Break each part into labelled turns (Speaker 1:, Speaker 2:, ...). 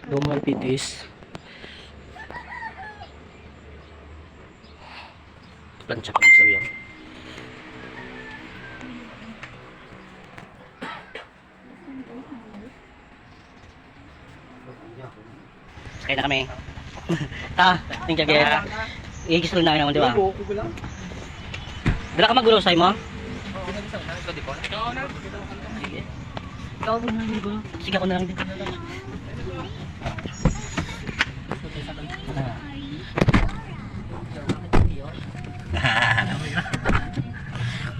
Speaker 1: Lumal pitis. Plancha ka sa yan. Kaya na kami. Ta, tingnan ka. Igis lang namin naman, di ba? Dala ka magulo sa'yo mo? Sige. Ikaw mo na magulo. Sige ako na lang din.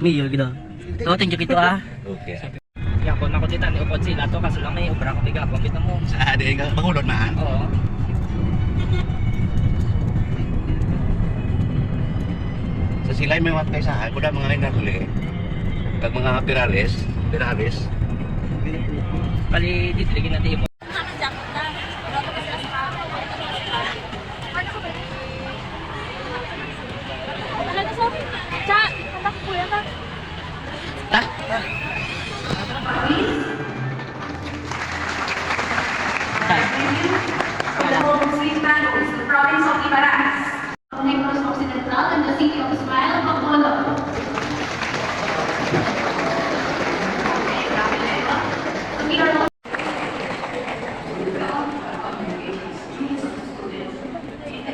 Speaker 1: Miyo gitu. So thank you kito ah.
Speaker 2: Okay.
Speaker 3: Ya ko nako dita ni upod sila to kaso lang may obra ko tiga pamit mo.
Speaker 2: Sa di ka mangulod man.
Speaker 3: Oo.
Speaker 2: Sa sila may mga kaisahan, kuda mga inarli. Kag mga pirares.
Speaker 3: Kali dito lagi natin mo.
Speaker 1: Ta.
Speaker 4: The Street Manos, the province of Ibaras, Negros Occidental, and the city of Ismael, Bacolod. We are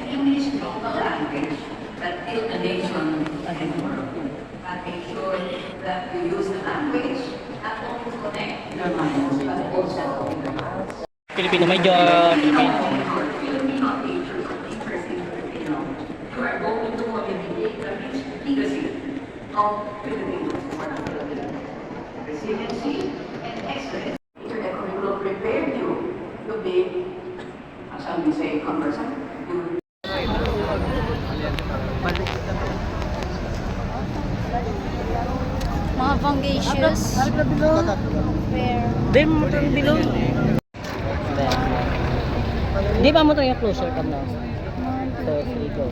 Speaker 5: English local language that build a nation and a world. But make sure that you use the language not only to connect your minds, but also your hearts.
Speaker 1: Filipino medyo Filipino.
Speaker 5: Filipino teachers or teachers in Filipino, you are going to communicate the rich legacy of Filipinos for the Philippines. Resiliency and excellence. The curriculum prepared you to be, as we say, conversant.
Speaker 6: Mga fungacious. Where?
Speaker 1: Then mo tong bilog. Di ba mo to yung closer ka na? So, go.